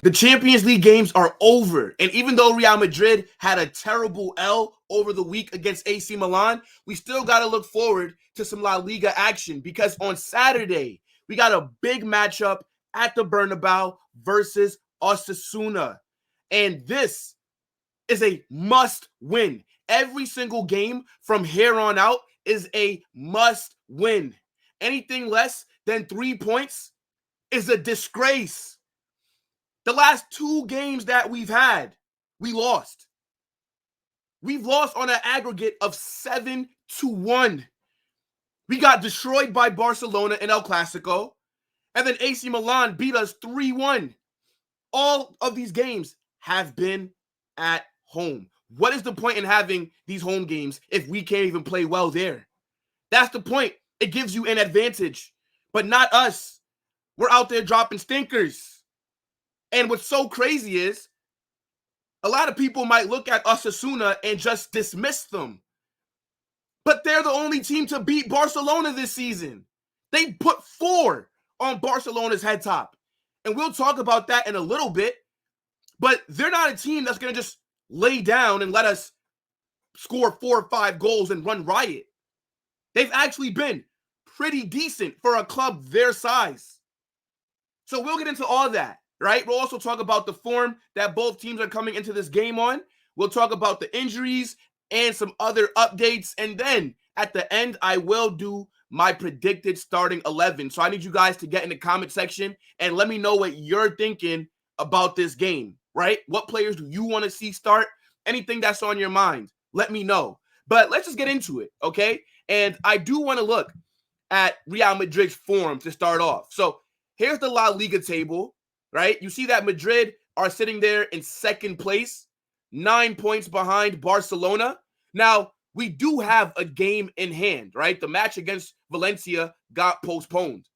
The Champions League games are over, and even though Real Madrid had a terrible L over the week against AC Milan, we still got to look forward to some La Liga action because on Saturday, we got a big matchup at the Bernabeu versus Osasuna, and this is a must win. Every single game from here on out is a must win. Anything less than 3 points is a disgrace. The last 2 games that we've had, we lost. We've lost on an aggregate of 7-1. We got destroyed by Barcelona in El Clásico, and then AC Milan beat us 3-1. All of these games have been at home. What is the point in having these home games if we can't even play well there? That's the point. It gives you an advantage, but not us. We're out there dropping stinkers. And what's so crazy is a lot of people might look at Osasuna and just dismiss them. But they're the only team to beat Barcelona this season. They put 4 on Barcelona's head top. And we'll talk about that in a little bit. But they're not a team that's going to just lay down and let us score 4 or 5 goals and run riot. They've actually been pretty decent for a club their size. So we'll get into all that. Right? We'll also talk about the form that both teams are coming into this game on. We'll talk about the injuries and some other updates. And then at the end, I will do my predicted starting 11. So I need you guys to get in the comment section and let me know what you're thinking about this game, right? What players do you want to see start? Anything that's on your mind, let me know. But let's just get into it, okay? And I do want to look at Real Madrid's form to start off. So here's the La Liga table. Right? You see that Madrid are sitting there in second place, 9 points behind Barcelona. Now, we do have a game in hand, right? The match against Valencia got postponed.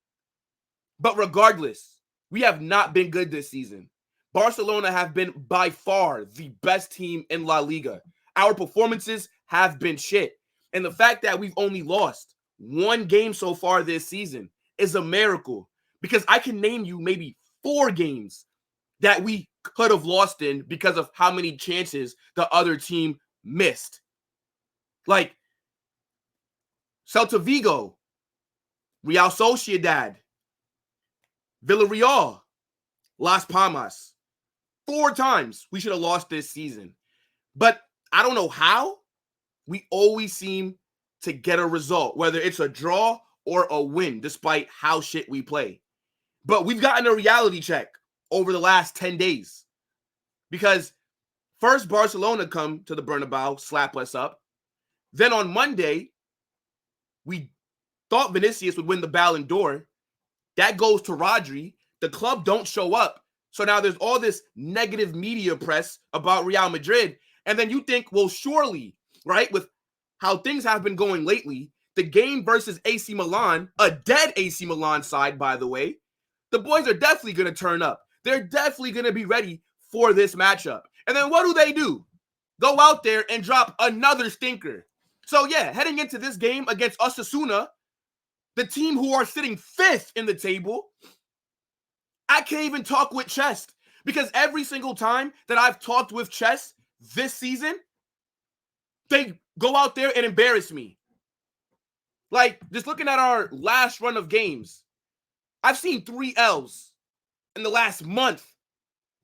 But regardless, we have not been good this season. Barcelona have been by far the best team in La Liga. Our performances have been shit. And the fact that we've only lost 1 game so far this season is a miracle because I can name you maybe 4 games that we could have lost in because of how many chances the other team missed. Like Celta Vigo, Real Sociedad, Villarreal, Las Palmas. 4 times we should have lost this season. But I don't know how. We always seem to get a result, whether it's a draw or a win, despite how shit we play. But we've gotten a reality check over the last 10 days because first Barcelona come to the Bernabeu, slap us up. Then on Monday, we thought Vinicius would win the Ballon d'Or. That goes to Rodri. The club don't show up. So now there's all this negative media press about Real Madrid. And then you think, well, surely, right, with how things have been going lately, the game versus AC Milan, a dead AC Milan side, by the way, the boys are definitely going to turn up. They're definitely going to be ready for this matchup. And then what do? Go out there and drop another stinker. So yeah, heading into this game against Osasuna, the team who are sitting 5th in the table, I can't even talk with chest because every single time that I've talked with chest this season, they go out there and embarrass me. Like, just looking at our last run of games, I've seen 3 L's in the last month.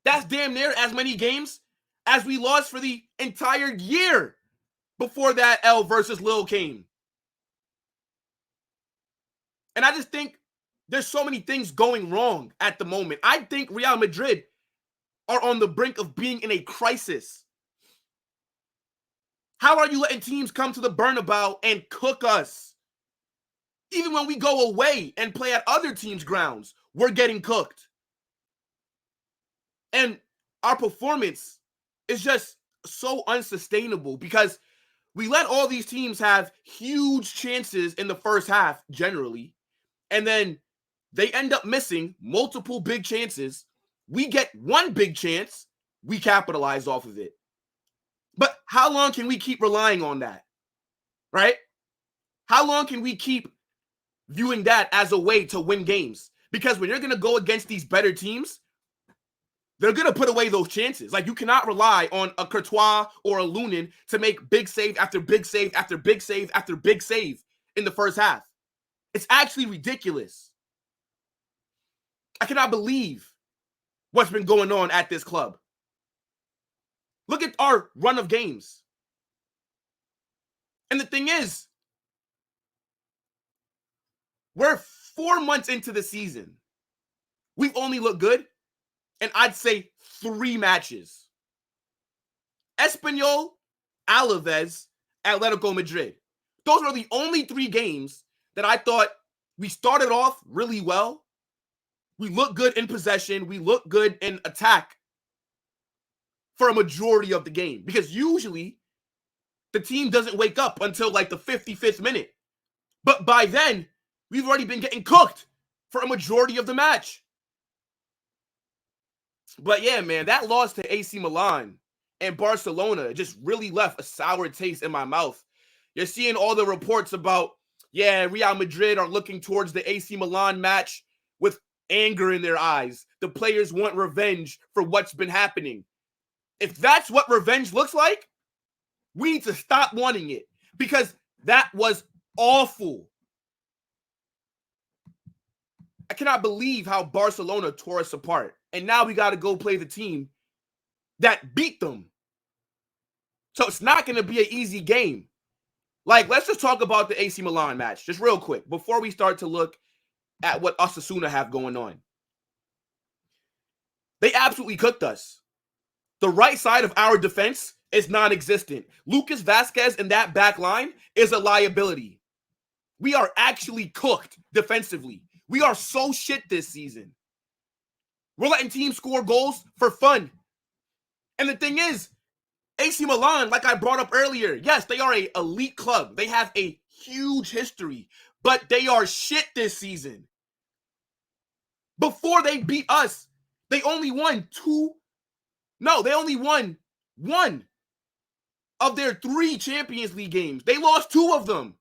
That's damn near as many games as we lost for the entire year before that L versus Lille came. And I just think there's so many things going wrong at the moment. I think Real Madrid are on the brink of being in a crisis. How are you letting teams come to the Bernabeu and cook us? Even when we go away and play at other teams' grounds, we're getting cooked. And our performance is just so unsustainable because we let all these teams have huge chances in the first half, generally, and then they end up missing multiple big chances. We get 1 big chance, we capitalize off of it. But how long can we keep relying on that? Right? How long can we keep viewing that as a way to win games. Because when you're going to go against these better teams, they're going to put away those chances. Like, you cannot rely on a Courtois or a Lunin to make big save after big save after big save after big save in the first half. It's actually ridiculous. I cannot believe what's been going on at this club. Look at our run of games. And the thing is, we're 4 months into the season. We've only looked good, and I'd say 3 matches. Espanyol, Alaves, Atletico Madrid. Those are the only 3 games that I thought we started off really well. We look good in possession. We look good in attack for a majority of the game. Because usually, the team doesn't wake up until like the 55th minute. But by then, we've already been getting cooked for a majority of the match. But yeah, man, that loss to AC Milan and Barcelona just really left a sour taste in my mouth. You're seeing all the reports about, yeah, Real Madrid are looking towards the AC Milan match with anger in their eyes. The players want revenge for what's been happening. If that's what revenge looks like, we need to stop wanting it, because that was awful. I cannot believe how Barcelona tore us apart. And now we got to go play the team that beat them. So it's not going to be an easy game. Like, let's just talk about the AC Milan match just real quick before we start to look at what Osasuna have going on. They absolutely cooked us. The right side of our defense is non-existent. Lucas Vazquez in that back line is a liability. We are actually cooked defensively. We are so shit this season. We're letting teams score goals for fun. And the thing is, AC Milan, like I brought up earlier, yes, they are an elite club. They have a huge history, but they are shit this season. Before they beat us, they only won one of their 3 Champions League games. They lost 2 of them.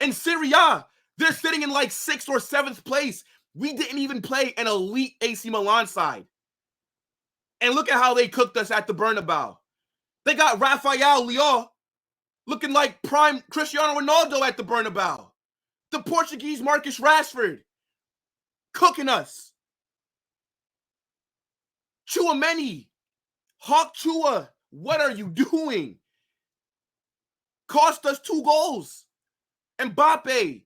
In Serie A, they're sitting in like 6th or 7th place. We didn't even play an elite AC Milan side. And look at how they cooked us at the Bernabeu. They got Rafael Leão looking like prime Cristiano Ronaldo at the Bernabeu. The Portuguese Marcus Rashford cooking us. Tchouameni, Hawk Chua, what are you doing? Cost us 2 goals. Mbappe,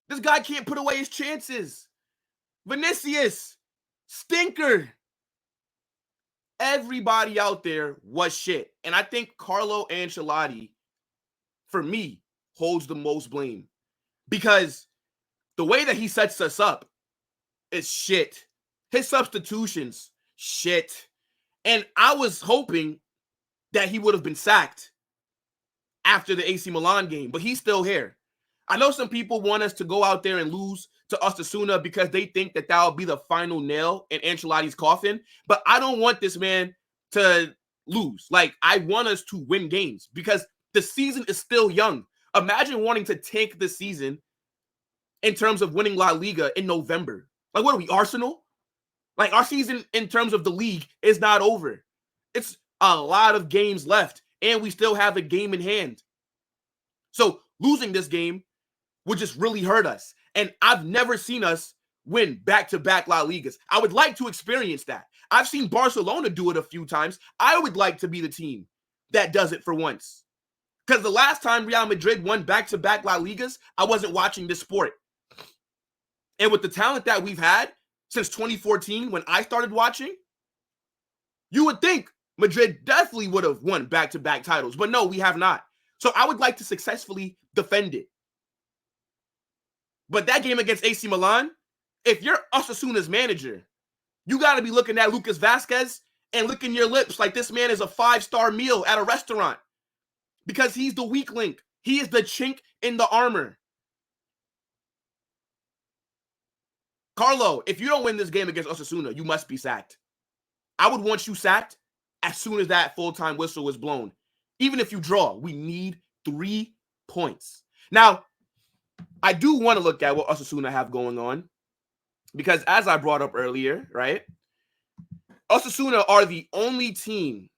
this guy can't put away his chances. Vinicius, stinker. Everybody out there was shit. And I think Carlo Ancelotti, for me, holds the most blame. Because the way that he sets us up is shit. His substitutions, shit. And I was hoping that he would have been sacked after the AC Milan game, but he's still here. I know some people want us to go out there and lose to Osasuna because they think that that'll be the final nail in Ancelotti's coffin, but I don't want this man to lose. Like, I want us to win games because the season is still young. Imagine wanting to tank the season in terms of winning La Liga in November. Like, what are we, Arsenal? Like, our season in terms of the league is not over. It's a lot of games left, and we still have a game in hand. So losing this game would just really hurt us. And I've never seen us win back-to-back La Ligas. I would like to experience that. I've seen Barcelona do it a few times. I would like to be the team that does it for once. Because the last time Real Madrid won back-to-back La Ligas, I wasn't watching this sport. And with the talent that we've had since 2014, when I started watching, you would think Madrid definitely would have won back-to-back titles. But no, we have not. So I would like to successfully defend it. But that game against AC Milan, if you're Osasuna's manager, you got to be looking at Lucas Vazquez and licking your lips like this man is a 5-star meal at a restaurant. Because he's the weak link. He is the chink in the armor. Carlo, if you don't win this game against Osasuna, you must be sacked. I would want you sacked as soon as that full-time whistle was blown. Even if you draw, we need 3 points. Now, I do want to look at what Osasuna have going on because as I brought up earlier, right, Osasuna are the only team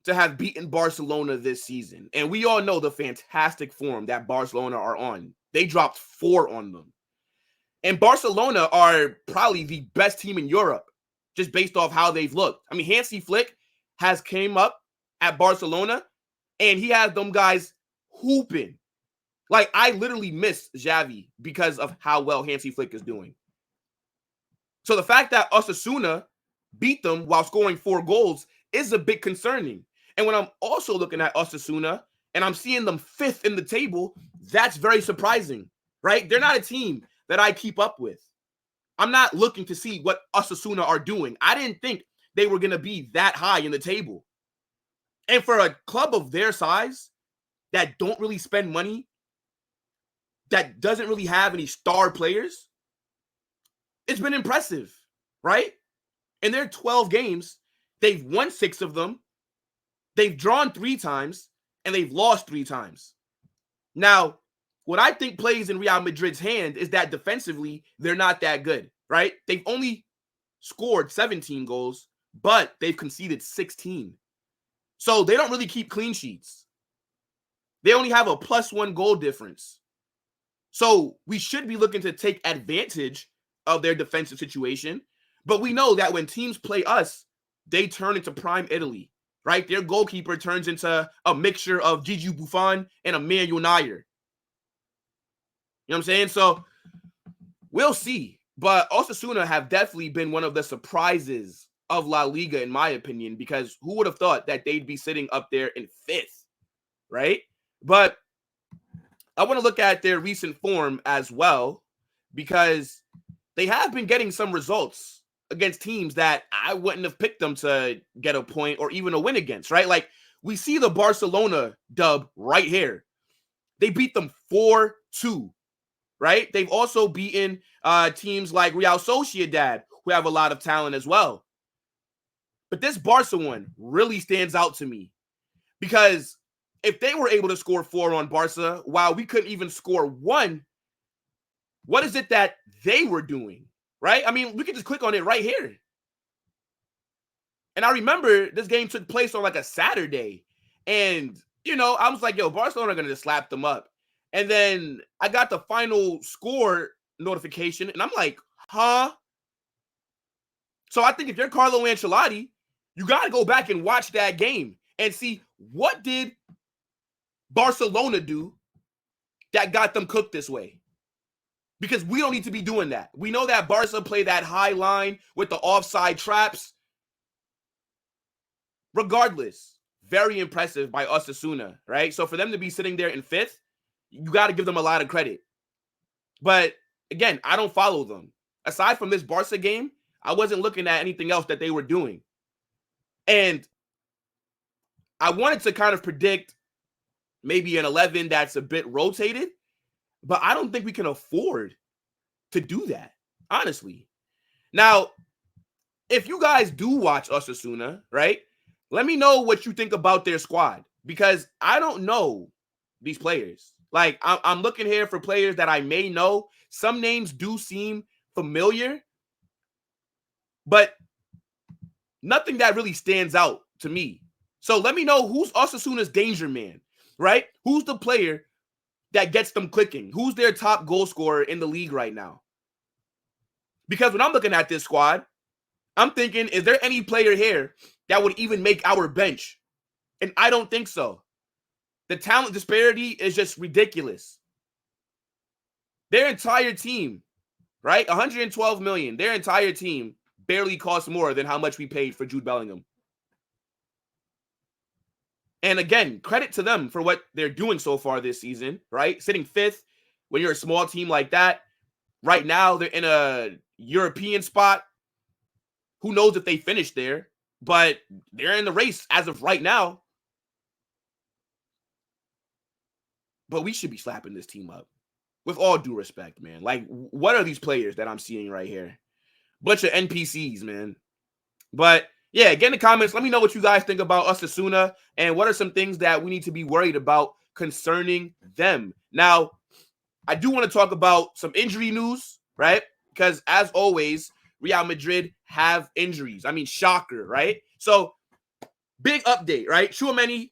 to have beaten Barcelona this season. And we all know the fantastic form that Barcelona are on. They dropped 4 on them. And Barcelona are probably the best team in Europe, just based off how they've looked. I mean, Hansi Flick has came up at Barcelona, and he had them guys hooping. Like, I literally miss Xavi because of how well Hansi Flick is doing. So the fact that Osasuna beat them while scoring 4 goals is a bit concerning. And when I'm also looking at Osasuna and I'm seeing them 5th in the table, that's very surprising, right? They're not a team that I keep up with. I'm not looking to see what Osasuna are doing. I didn't think they were going to be that high in the table. And for a club of their size that don't really spend money, that doesn't really have any star players, it's been impressive, right? In their 12 games, they've won 6 of them. They've drawn 3 times, and they've lost 3 times. Now, what I think plays in Real Madrid's hand is that defensively, they're not that good, right? They've only scored 17 goals, but they've conceded 16. So they don't really keep clean sheets. They only have a +1 goal difference. So we should be looking to take advantage of their defensive situation. But we know that when teams play us, they turn into prime Italy, right? Their goalkeeper turns into a mixture of Gigi Buffon and Emmanuel Neuer. You know what I'm saying? So we'll see. But Osasuna have definitely been one of the surprises of La Liga, in my opinion, because who would have thought that they'd be sitting up there in 5th, right? But I want to look at their recent form as well, because they have been getting some results against teams that I wouldn't have picked them to get a point or even a win against, right? Like, we see the Barcelona dub right here. They beat them 4-2, right? They've also beaten teams like Real Sociedad, who have a lot of talent as well. But this Barca one really stands out to me because if they were able to score 4 on Barca while we couldn't even score 1, what is it that they were doing, right? I mean, we could just click on it right here. And I remember this game took place on like a Saturday. And, you know, I was like, yo, Barcelona are going to just slap them up. And then I got the final score notification, and I'm like, huh? So I think if you're Carlo Ancelotti, you got to go back and watch that game and see what did Barcelona do that got them cooked this way. Because we don't need to be doing that. We know that Barca play that high line with the offside traps. Regardless, very impressive by Osasuna, right? So for them to be sitting there in 5th, you got to give them a lot of credit. But again, I don't follow them. Aside from this Barca game, I wasn't looking at anything else that they were doing. And I wanted to kind of predict maybe an 11 that's a bit rotated, but I don't think we can afford to do that, honestly. Now, if you guys do watch Osasuna, right, let me know what you think about their squad, because I don't know these players. Like, I'm looking here for players that I may know. Some names do seem familiar, but nothing that really stands out to me. So let me know who's Osasuna's danger man, right? Who's the player that gets them clicking? Who's their top goal scorer in the league right now? Because when I'm looking at this squad, I'm thinking, is there any player here that would even make our bench? And I don't think so. The talent disparity is just ridiculous. Their entire team, right? 112 million. Their entire team barely costs more than how much we paid for Jude Bellingham. And again, credit to them for what they're doing so far this season, right? Sitting 5th when you're a small team like that. Right now, they're in a European spot. Who knows if they finish there? But they're in the race as of right now. But we should be slapping this team up. With all due respect, man. Like, what are these players that I'm seeing right here? Bunch of NPCs, man. But yeah, get in the comments. Let me know what you guys think about Osasuna and what are some things that we need to be worried about concerning them. Now, I do want to talk about some injury news, right? Because as always, Real Madrid have injuries. I mean, shocker, right? So, big update, right? Tchouaméni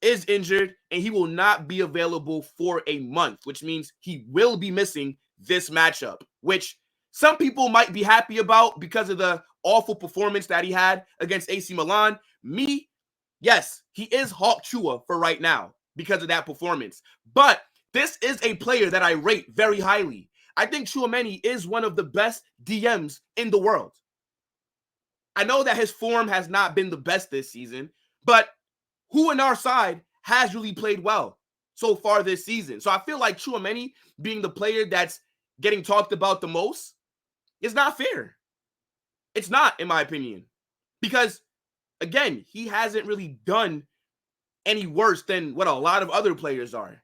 is injured and he will not be available for a month, which means he will be missing this matchup, which some people might be happy about because of the awful performance that he had against AC Milan. Me, yes, he is Hawk Chua for right now because of that performance. But this is a player that I rate very highly. I think Tchouaméni is one of the best DMs in the world. I know that his form has not been the best this season, but who on our side has really played well so far this season? So I feel like Tchouaméni being the player that's getting talked about the most is not fair. It's not, in my opinion, because again, he hasn't really done any worse than what a lot of other players are.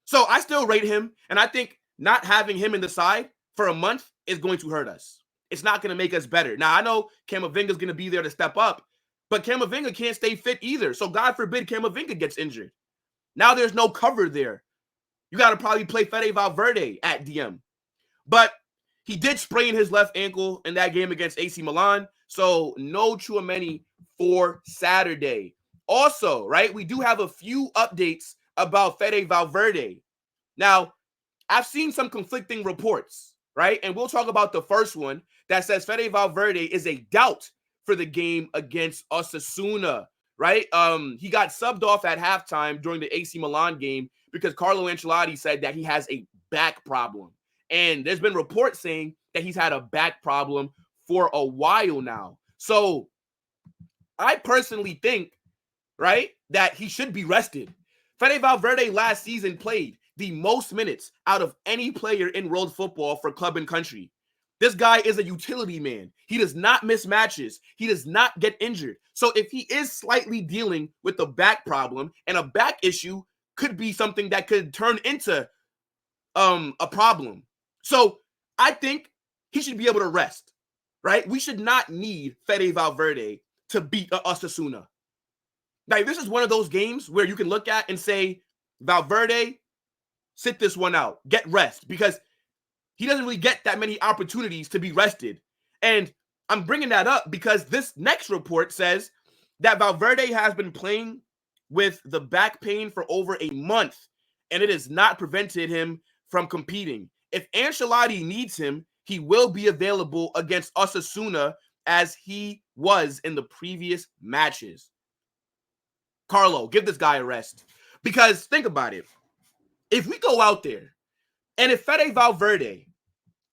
So I still rate him, and I think not having him in the side for a month is going to hurt us. It's not going to make us better. Now, I know Camavinga's going to be there to step up, but Camavinga can't stay fit either. So God forbid Camavinga gets injured. Now there's no cover there. You got to probably play Fede Valverde at DM. But he did sprain his left ankle in that game against AC Milan. So no Tchouaméni for Saturday. Also, right, we do have a few updates about Fede Valverde. Now, I've seen some conflicting reports, right? And we'll talk about the first one that says Fede Valverde is a doubt for the game against Osasuna, right? He got subbed off at halftime during the AC Milan game because Carlo Ancelotti said that he has a back problem. And there's been reports saying that he's had a back problem for a while now. So I personally think, right, that he should be rested. Fede Valverde last season played the most minutes out of any player in world football for club and country. This guy is a utility man. He does not miss matches. He does not get injured. So if he is slightly dealing with a back problem, and a back issue could be something that could turn into a problem. So I think he should be able to rest, right? We should not need Fede Valverde to beat Osasuna. Like, this is one of those games where you can look at and say, Valverde, sit this one out, get rest, because he doesn't really get that many opportunities to be rested. And I'm bringing that up because this next report says that Valverde has been playing with the back pain for over a month, and it has not prevented him from competing. If Ancelotti needs him, he will be available against Osasuna as he was in the previous matches. Carlo, give this guy a rest. Because think about it. If we go out there and if Fede Valverde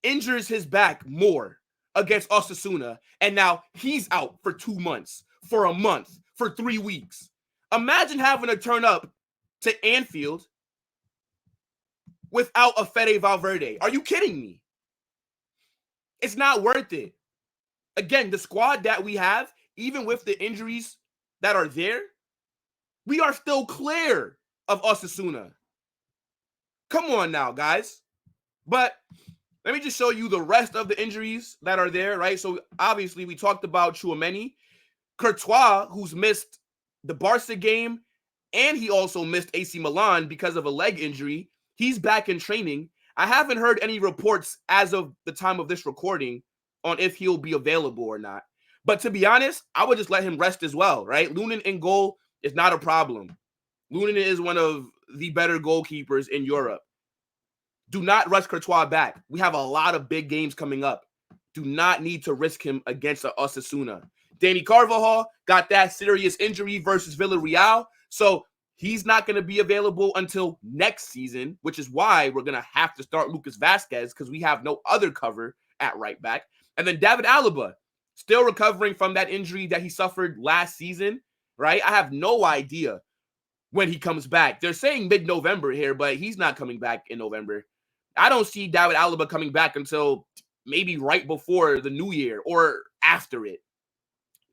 injures his back more against Osasuna, and now he's out for 2 months, for a month, for 3 weeks, imagine having to turn up to Anfield without a Fede Valverde. Are you kidding me? It's not worth it. Again, the squad that we have, even with the injuries that are there, we are still clear of Osasuna. Come on now, guys. But let me just show you the rest of the injuries that are there, right? So obviously we talked about Tchouaméni. Courtois, who's missed the Barca game, and he also missed AC Milan because of a leg injury. He's back in training. I haven't heard any reports as of the time of this recording on if he'll be available or not. But to be honest, I would just let him rest as well, right? Lunin in goal is not a problem. Lunin is one of the better goalkeepers in Europe. Do not rush Courtois back. We have a lot of big games coming up. Do not need to risk him against Osasuna. Dani Carvajal got that serious injury versus Villarreal, so he's not going to be available until next season, which is why we're going to have to start Lucas Vazquez because we have no other cover at right back. And then David Alaba, still recovering from that injury that he suffered last season, right? I have no idea when he comes back. They're saying mid-November here, but he's not coming back in November. I don't see David Alaba coming back until maybe right before the new year or after it.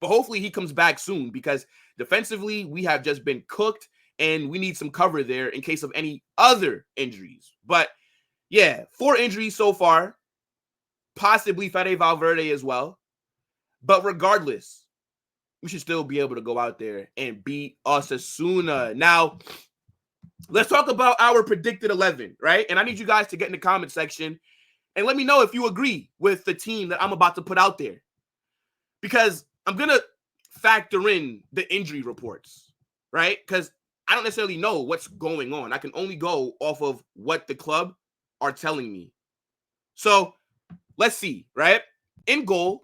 But hopefully he comes back soon because defensively we have just been cooked and we need some cover there in case of any other injuries. But yeah, 4 injuries so far, possibly Fede Valverde as well. But regardless, we should still be able to go out there and beat Osasuna. Now, let's talk about our predicted 11, right? And I need you guys to get in the comment section and let me know if you agree with the team that I'm about to put out there. Because I'm going to factor in the injury reports, right? Because I don't necessarily know what's going on. I can only go off of what the club are telling me. So let's see, right? In goal,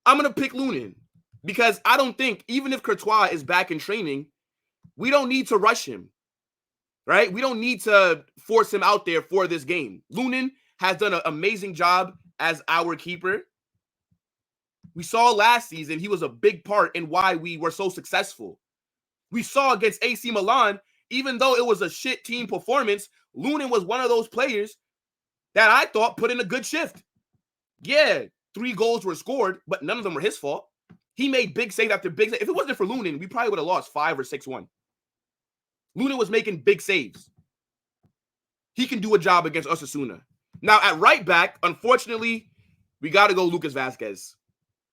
I'm going to pick Lunin because I don't think, even if Courtois is back in training, we don't need to rush him, right? We don't need to force him out there for this game. Lunin has done an amazing job as our keeper. We saw last season he was a big part in why we were so successful. We saw against AC Milan, even though it was a shit team performance, Lunin was one of those players that I thought put in a good shift. Yeah, 3 goals were scored, but none of them were his fault. He made big save after big save. If it wasn't for Lunin, we probably would have lost 5 or 6-1. Lunin was making big saves. He can do a job against Osasuna. Now, at right back, unfortunately, we got to go Lucas Vazquez.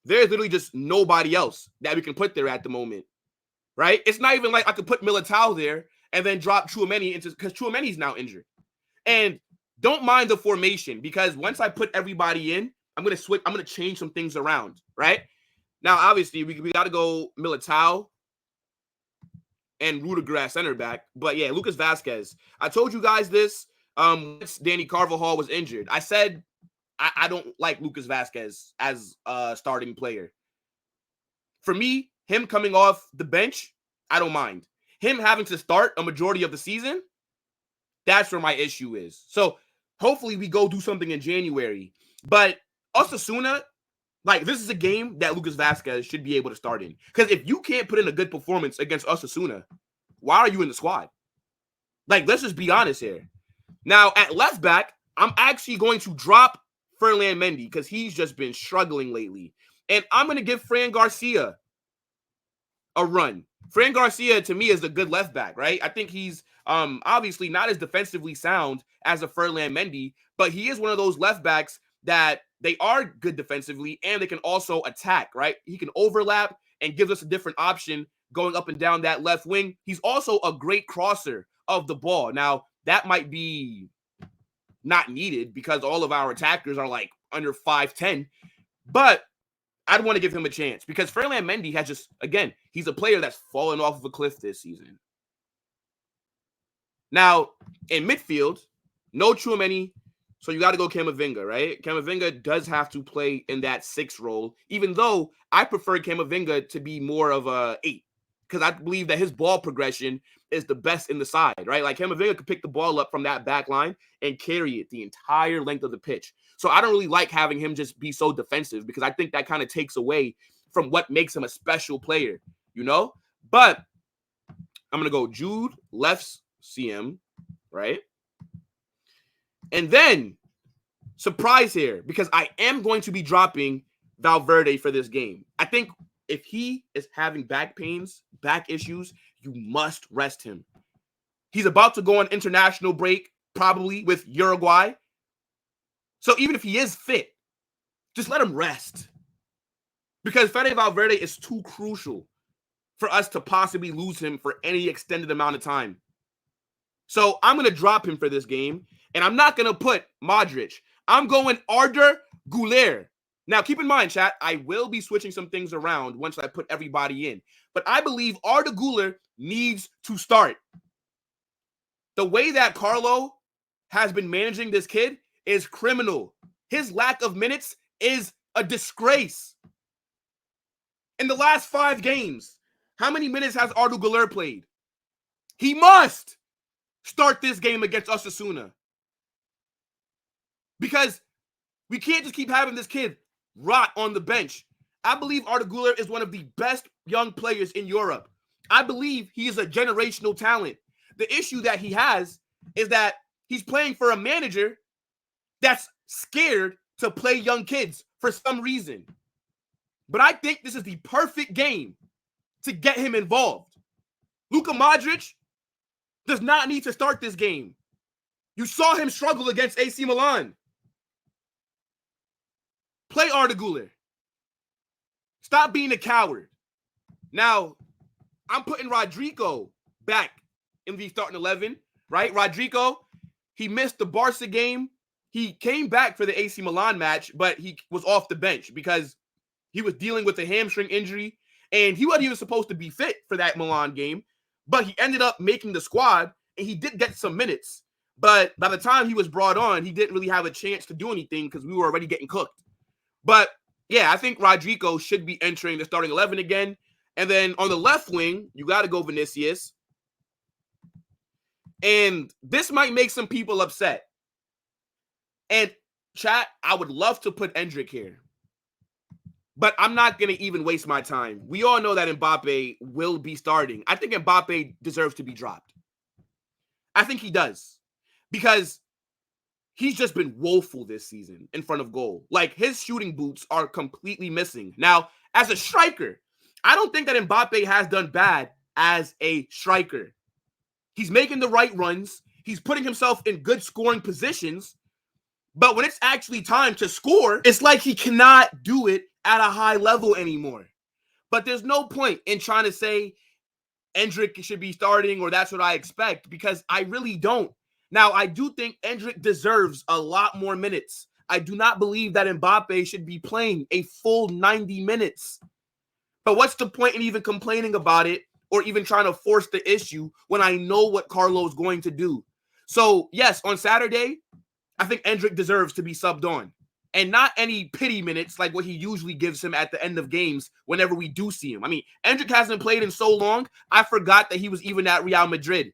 There's literally just nobody else that we can put there at the moment, right? It's not even like I could put Militao there and then drop Tchouaméni into, because Tchouaméni's now injured. And don't mind the formation, because once I put everybody in, I'm going to switch. I'm going to change some things around, right? Now, obviously, we got to go Militao and Rudiger at center back. But yeah, Lucas Vazquez. I told you guys this once Danny Carvajal was injured. I said I don't like Lucas Vazquez as a starting player. For me, him coming off the bench, I don't mind. Him having to start a majority of the season, that's where my issue is. So hopefully we go do something in January. But Osasuna, like, this is a game that Lucas Vazquez should be able to start in. Because if you can't put in a good performance against Osasuna, why are you in the squad? Like, let's just be honest here. Now, at left back, I'm actually going to drop Ferland Mendy because he's just been struggling lately. And I'm going to give Fran Garcia a run. Fran Garcia, to me, is a good left back, right? I think he's obviously not as defensively sound as a Ferland Mendy, but he is one of those left backs that they are good defensively and they can also attack, right? He can overlap and gives us a different option going up and down that left wing. He's also a great crosser of the ball. Now, that might be not needed because all of our attackers are like under 5'10", but I'd want to give him a chance because Ferland Mendy has just, again, he's a player that's fallen off of a cliff this season. Now, in midfield, no Tchouaméni, so you got to go Camavinga, right? Camavinga does have to play in that 6 role, even though I prefer Camavinga to be more of a 8 because I believe that his ball progression is the best in the side, right? Like Camavinga could pick the ball up from that back line and carry it the entire length of the pitch. So I don't really like having him just be so defensive because I think that kind of takes away from what makes him a special player, you know? But I'm going to go Jude, left CM, right? And then, surprise here, because I am going to be dropping Valverde for this game. I think if he is having back pains, back issues, you must rest him. He's about to go on international break, probably with Uruguay. So even if he is fit, just let him rest. Because Fede Valverde is too crucial for us to possibly lose him for any extended amount of time. So I'm going to drop him for this game. And I'm not going to put Modric. I'm going Arda Güler. Now, keep in mind, chat, I will be switching some things around once I put everybody in. But I believe Arda Güler needs to start. The way that Carlo has been managing this kid is criminal. His lack of minutes is a disgrace. In the last 5 games, how many minutes has Arda Güler played? He must start this game against Osasuna. Because we can't just keep having this kid rot on the bench. I believe Arda Güler is one of the best young players in Europe. I believe he is a generational talent. The issue that he has is that he's playing for a manager that's scared to play young kids for some reason. But I think this is the perfect game to get him involved. Luka Modric does not need to start this game. You saw him struggle against AC Milan. Play Arda Güler. Stop being a coward. Now, I'm putting Rodrigo back in the starting 11, right? Rodrigo, he missed the Barca game. He came back for the AC Milan match, but he was off the bench because he was dealing with a hamstring injury, and he wasn't even supposed to be fit for that Milan game, but he ended up making the squad, and he did get some minutes. But by the time he was brought on, he didn't really have a chance to do anything because we were already getting cooked. But yeah, I think Rodrigo should be entering the starting 11 again. And then on the left wing, you got to go Vinicius. And this might make some people upset. And chat, I would love to put Endrick here, but I'm not going to even waste my time. We all know that Mbappe will be starting. I think Mbappe deserves to be dropped. I think he does, because he's just been woeful this season in front of goal. Like, his shooting boots are completely missing. Now, as a striker, I don't think that Mbappe has done bad as a striker. He's making the right runs. He's putting himself in good scoring positions. But when it's actually time to score, it's like he cannot do it at a high level anymore. But there's no point in trying to say Endrick should be starting or that's what I expect, because I really don't. Now, I do think Endrick deserves a lot more minutes. I do not believe that Mbappe should be playing a full 90 minutes. But what's the point in even complaining about it or even trying to force the issue when I know what Carlo's going to do? So, yes, on Saturday, I think Endrick deserves to be subbed on. And not any pity minutes like what he usually gives him at the end of games whenever we do see him. I mean, Endrick hasn't played in so long, I forgot that he was even at Real Madrid.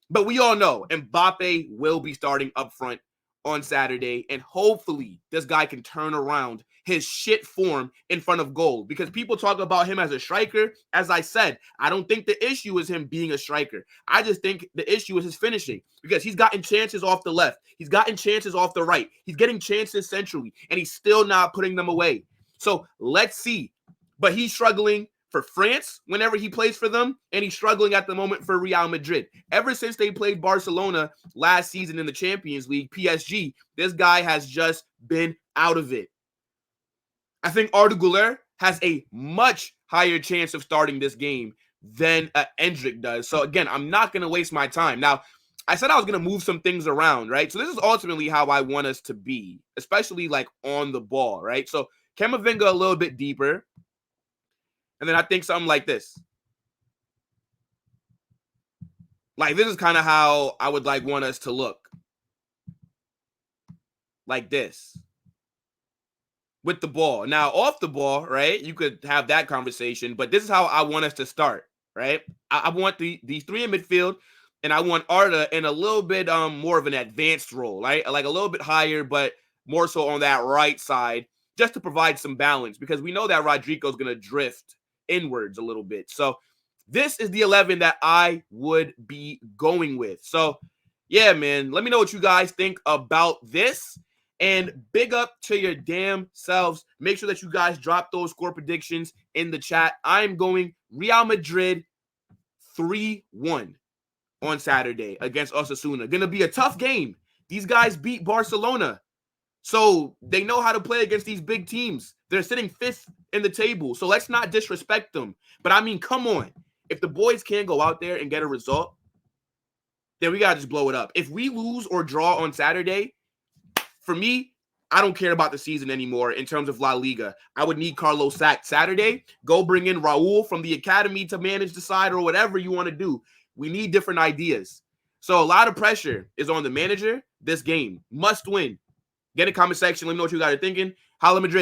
But we all know Mbappe will be starting up front on Saturday, and hopefully this guy can turn around his shit form in front of goal, because people talk about him as a striker. As I said, I don't think the issue is him being a striker. I just think the issue is his finishing, because he's gotten chances off the left. He's gotten chances off the right. He's getting chances centrally, and he's still not putting them away. So let's see. But he's struggling for France whenever he plays for them, and he's struggling at the moment for Real Madrid. Ever since they played Barcelona last season in the Champions League, PSG, this guy has just been out of it. I think Arda Güler has a much higher chance of starting this game than Endrick does. So again, I'm not going to waste my time. Now, I said I was going to move some things around, right? So this is ultimately how I want us to be, especially like on the ball, right? So Camavinga a little bit deeper. And then I think something like this. Like, this is kind of how I would like want us to look. Like this. With the ball. Now, off the ball, right? You could have that conversation, but this is how I want us to start, right? I want these three in midfield, and I want Arda in a little bit more of an advanced role, right? Like a little bit higher, but more so on that right side, just to provide some balance, because we know that Rodrigo's going to drift inwards a little bit. So this is the 11 that I would be going with. So yeah, man, let me know what you guys think about this, and big up to your damn selves. Make sure that you guys drop those score predictions in the chat. I'm going Real Madrid 3-1 on Saturday against Osasuna. Gonna be a tough game. These guys beat Barcelona, so they know how to play against these big teams. They're sitting 5th in the table, so let's not disrespect them. But I mean, come on. If the boys can't go out there and get a result, then we got to just blow it up. If we lose or draw on Saturday, for me, I don't care about the season anymore in terms of La Liga. I would need Carlo sacked Saturday. Go bring in Raul from the academy to manage the side or whatever you want to do. We need different ideas. So a lot of pressure is on the manager this game. Must win. Get in the comment section. Let me know what you guys are thinking. Hala Madrid.